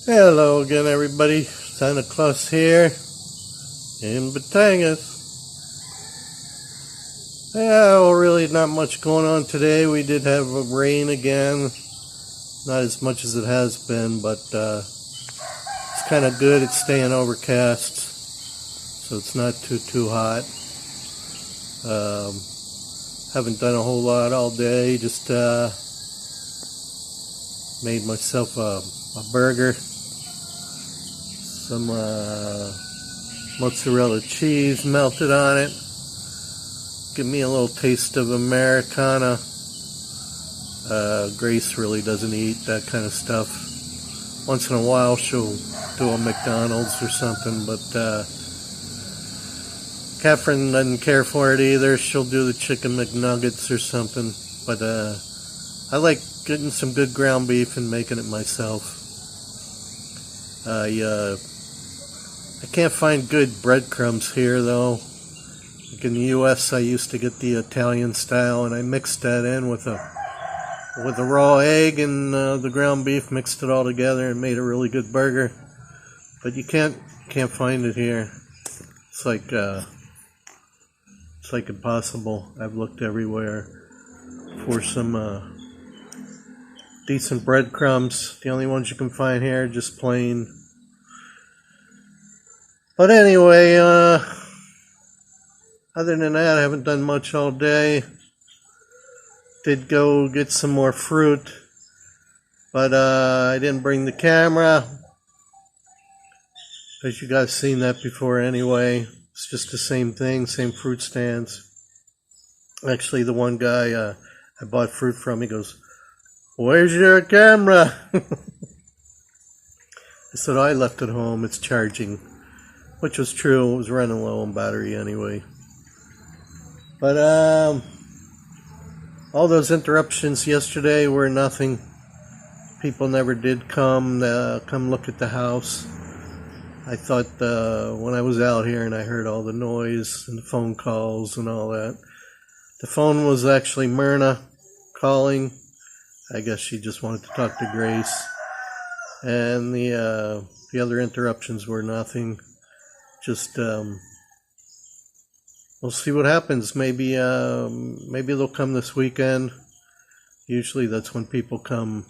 Hello again, everybody. Santa Claus here in Batangas. Yeah, well, really not much going on today. We did have rain again. Not as much as it has been, but it's kind of good. It's staying overcast, so it's not too hot. Haven't done a whole lot all day. Just made myself a burger. Some mozzarella cheese melted on it. Give me a little taste of Americana. Grace really doesn't eat that kind of stuff. Once in a while she'll do a McDonald's or something, but Catherine doesn't care for it either. She'll do the chicken McNuggets or something, but I like getting some good ground beef and making it myself. I can't find good breadcrumbs here though. Like in the US I used to get the Italian style, and I mixed that in with a raw egg and the ground beef, mixed it all together and made a really good burger. But you can't find it here. It's like impossible. I've looked everywhere for some decent breadcrumbs. The only ones you can find here are just plain. But anyway, other than that, I haven't done much all day. Did go get some more fruit, but I didn't bring the camera, because you guys seen that before anyway. It's just the same thing, same fruit stands. Actually, the one guy I bought fruit from, he goes, "Where's your camera?" I said, "I left it home, it's charging." Which was true. It was running low on battery anyway. But all those interruptions yesterday were nothing. People never did come look at the house. I thought when I was out here and I heard all the noise and the phone calls and all that, the phone was actually Myrna calling. I guess she just wanted to talk to Grace. And the other interruptions were nothing. Just we'll see what happens. Maybe they'll come this weekend. Usually that's when people come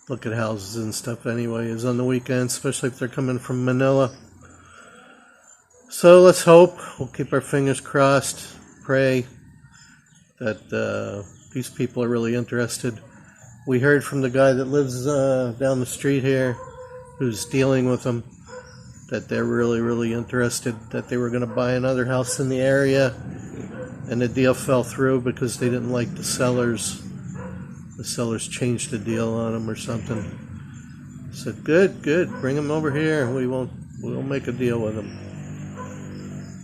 look at houses and stuff anyway, is on the weekend, especially if they're coming from Manila. So let's hope. We'll keep our fingers crossed. Pray that these people are really interested. We heard from the guy that lives down the street here, who's dealing with them, that they're really interested, that they were going to buy another house in the area, and the deal fell through because they didn't like the sellers. The sellers changed the deal on them or something. I said, good, bring them over here. We'll make a deal with them.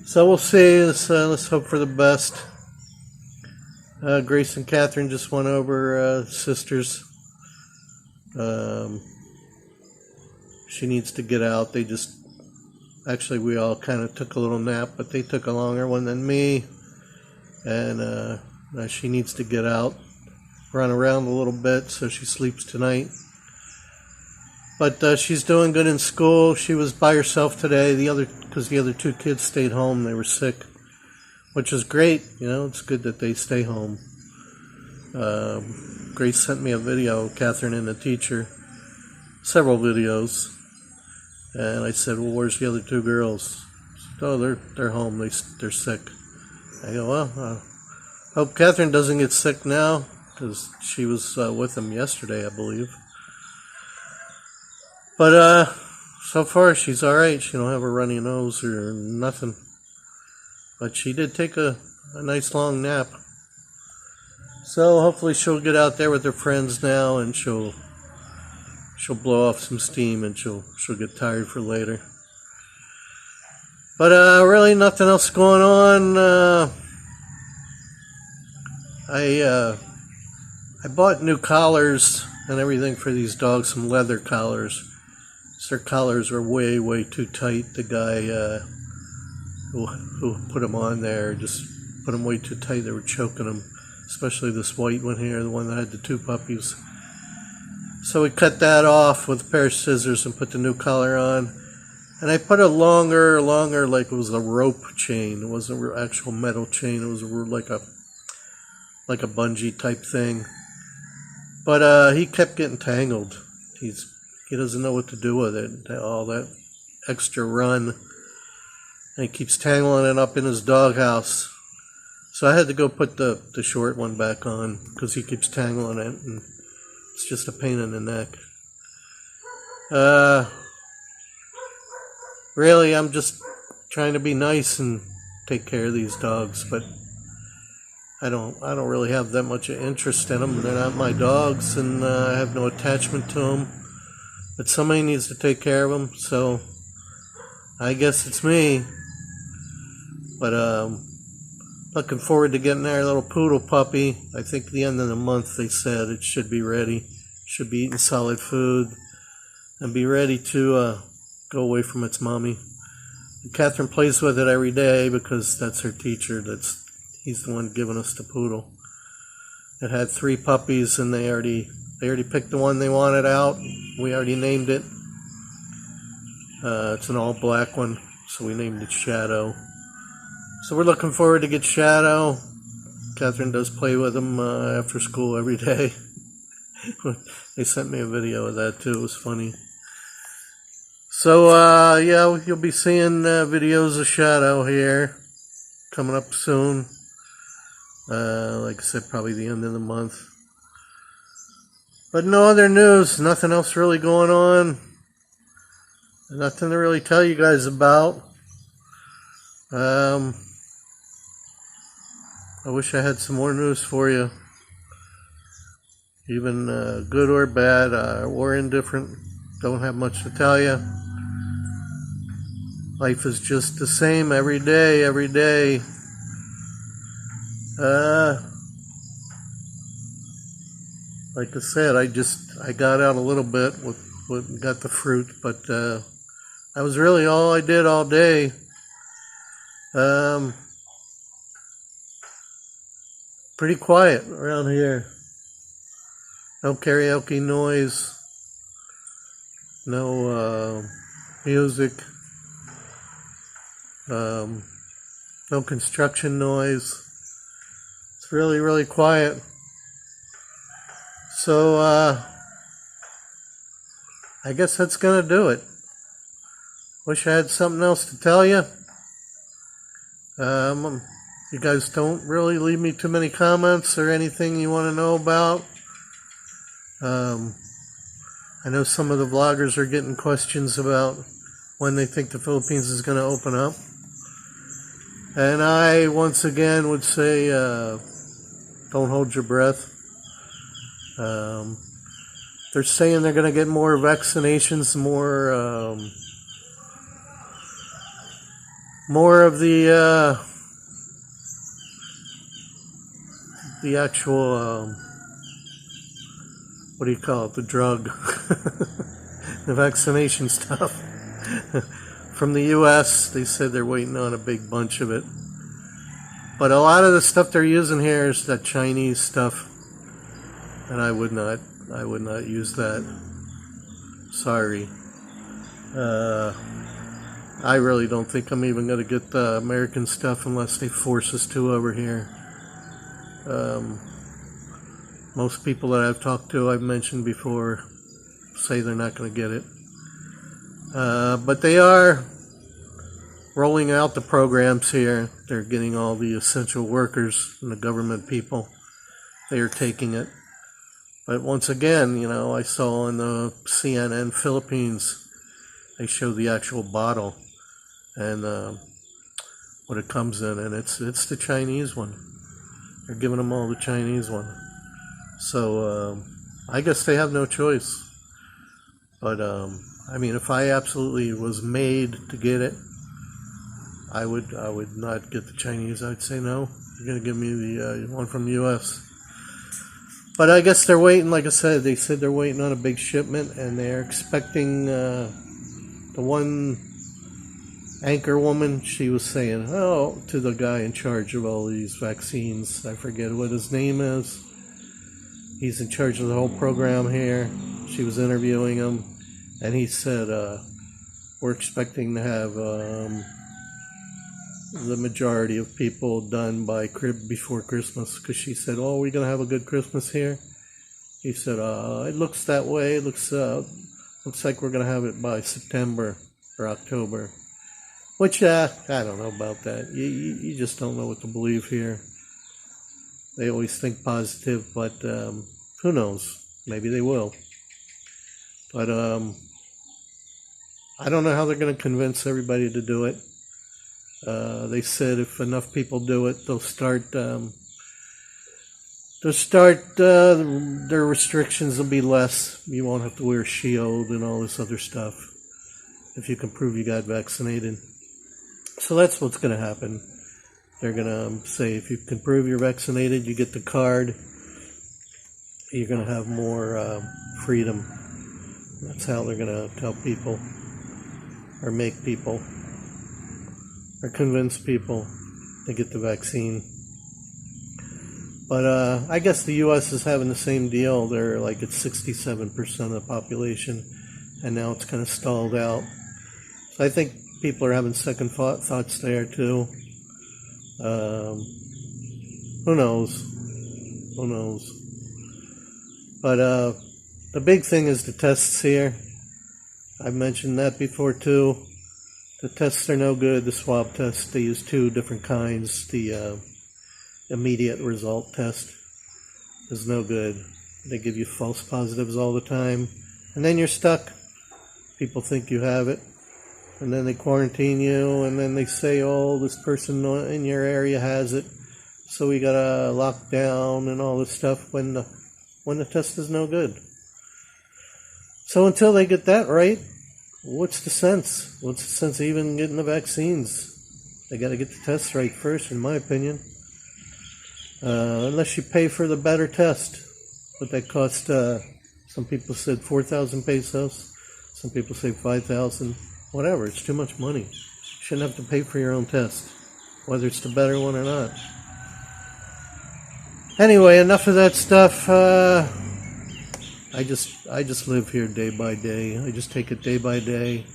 So we'll see. Let's hope for the best. Grace and Catherine just went over, sisters. She needs to get out. Actually, we all kind of took a little nap, but they took a longer one than me. And she needs to get out, run around a little bit, so she sleeps tonight. But she's doing good in school. She was by herself today, because the other two kids stayed home. They were sick, which is great. You know, it's good that they stay home. Grace sent me a video, Catherine and the teacher, several videos. And I said, "Well, where's the other two girls?" She said, "Oh, they're home. They're sick." I go, "Well, hope Catherine doesn't get sick now, because she was with them yesterday, I believe." But so far she's all right. She don't have a runny nose or nothing. But she did take a nice long nap. So hopefully she'll get out there with her friends now, and she'll blow off some steam, and she'll get tired for later. But really nothing else going on. I bought new collars and everything for these dogs, some leather collars. Their collars were way too tight. The guy who put them on there just put them way too tight. They were choking them, especially this white one here, the one that had the two puppies. So we cut that off with a pair of scissors and put the new collar on. And I put a longer, like it was a rope chain. It wasn't an actual metal chain. It was like a bungee type thing. But he kept getting tangled. He doesn't know what to do with it. All that extra run. And he keeps tangling it up in his doghouse. So I had to go put the short one back on because he keeps tangling it. And it's just a pain in the neck. Really, I'm just trying to be nice and take care of these dogs, but I don't really have that much interest in them. They're not my dogs, and I have no attachment to them. But somebody needs to take care of them, so I guess it's me. But looking forward to getting our little poodle puppy. I think the end of the month they said it should be ready. Should be eating solid food and be ready to go away from its mommy. And Catherine plays with it every day because that's her teacher. He's the one giving us the poodle. It had 3 puppies, and they already picked the one they wanted out. We already named it. It's an all black one, so we named it Shadow. So we're looking forward to get Shadow. Catherine does play with him after school every day. They sent me a video of that too. It was funny. So yeah, you'll be seeing videos of Shadow here coming up soon. Like I said, probably the end of the month. But no other news. Nothing else really going on. Nothing to really tell you guys about. I wish I had some more news for you. Even good or bad or indifferent. Don't have much to tell you. Life is just the same every day. Like I said, I got out a little bit with got the fruit, but that was really all I did all day. Pretty quiet around here. No karaoke noise. No music. No construction noise. It's really quiet. So I guess that's gonna do it. Wish I had something else to tell you. You guys don't really leave me too many comments or anything you want to know about. I know some of the vloggers are getting questions about when they think the Philippines is going to open up. And I, once again, would say, don't hold your breath. They're saying they're going to get more vaccinations, more of the actual, what do you call it, the drug, the vaccination stuff. From the U.S., they said they're waiting on a big bunch of it. But a lot of the stuff they're using here is that Chinese stuff, and I would not use that. Sorry. I really don't think I'm even going to get the American stuff unless they force us to over here. Most people that I've talked to, I've mentioned before, say they're not going to get it. But they are rolling out the programs here. They're getting all the essential workers and the government people. They are taking it. But once again, you know, I saw on the CNN Philippines, they show the actual bottle and what it comes in, and it's the Chinese one. They're giving them all the Chinese one. So I guess they have no choice. But I mean, if I absolutely was made to get it, I would not get the Chinese. I'd say no. You're gonna give me the one from the U.S. But I guess they're waiting. Like I said, they said they're waiting on a big shipment, and they're expecting the one anchor woman. She was saying, "Oh," to the guy in charge of all these vaccines. I forget what his name is. He's in charge of the whole program here. She was interviewing him, and he said, we're expecting to have the majority of people done by before Christmas, because she said, oh, are we going to have a good Christmas here? He said, it looks that way. It looks like we're going to have it by September or October. Which, I don't know about that. You just don't know what to believe here. They always think positive, but who knows? Maybe they will. But I don't know how they're going to convince everybody to do it. They said if enough people do it, their restrictions will be less. You won't have to wear a shield and all this other stuff if you can prove you got vaccinated. So that's what's going to happen. They're going to say if you can prove you're vaccinated, you get the card, you're going to have more freedom. That's how they're going to tell people or make people or convince people to get the vaccine. But I guess the U.S. is having the same deal. They're like at 67% of the population, and now it's kind of stalled out. So I think people are having second thoughts there too. Who knows? Who knows? But the big thing is the tests here. I've mentioned that before too. The tests are no good. The swab tests, they use two different kinds. The immediate result test is no good. They give you false positives all the time, and then you're stuck. People think you have it, and then they quarantine you, and then they say, oh, this person in your area has it, so we gotta lock down and all this stuff when the test is no good. So until they get that right, what's the sense? What's the sense of even getting the vaccines? They gotta get the tests right first, in my opinion. Unless you pay for the better test. But that cost, some people said 4,000 pesos. Some people say 5,000. Whatever, it's too much money. You shouldn't have to pay for your own test, whether it's the better one or not. Anyway, enough of that stuff. I just live here day by day. I just take it day by day.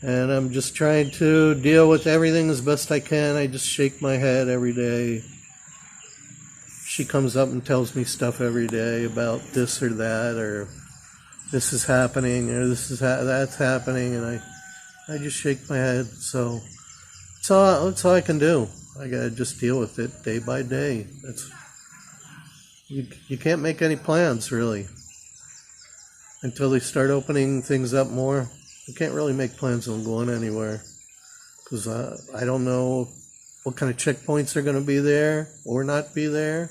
And I'm just trying to deal with everything as best I can. I just shake my head every day. She comes up and tells me stuff every day about this or that, or this is happening, or that's happening, and I just shake my head. So that's all I can do. I gotta just deal with it day by day. You can't make any plans really until they start opening things up more. You can't really make plans on going anywhere because I don't know what kind of checkpoints are going to be there or not be there.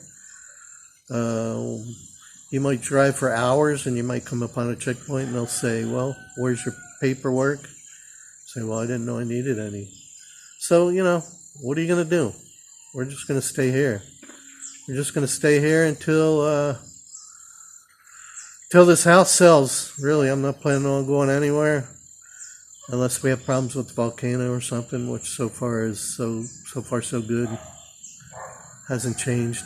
You might drive for hours and you might come upon a checkpoint and they'll say, well, where's your paperwork? Say, well, I didn't know I needed any. So, what are you going to do? We're just going to stay here. We're just going to stay here until this house sells. Really, I'm not planning on going anywhere unless we have problems with the volcano or something, which so far so good. Hasn't changed.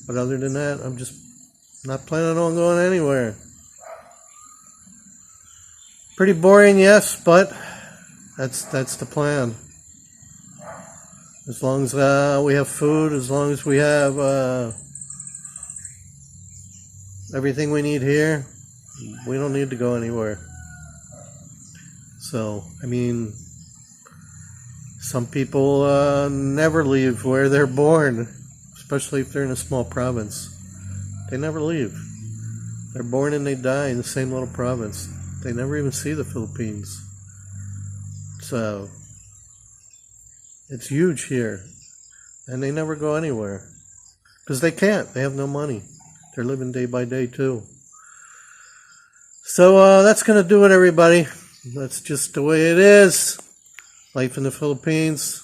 But other than that, I'm just not planning on going anywhere. Pretty boring, yes, but that's the plan. As long as we have food, as long as we have everything we need here, we don't need to go anywhere. So, some people never leave where they're born, especially if they're in a small province. They never leave. They're born and they die in the same little province. They never even see the Philippines. So, it's huge here. And they never go anywhere. Because they can't. They have no money. They're living day by day too. So that's going to do it, everybody. That's just the way it is. Life in the Philippines.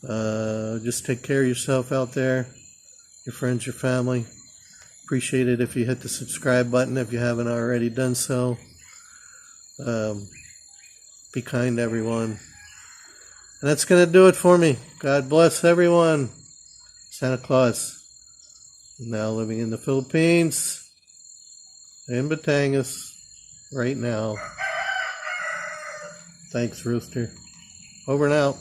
Just take care of yourself out there. Your friends, your family. Appreciate it if you hit the subscribe button if you haven't already done so. Be kind to everyone. And that's going to do it for me. God bless everyone. Santa Claus. Now living in the Philippines, in Batangas, right now. Thanks, Rooster. Over and out.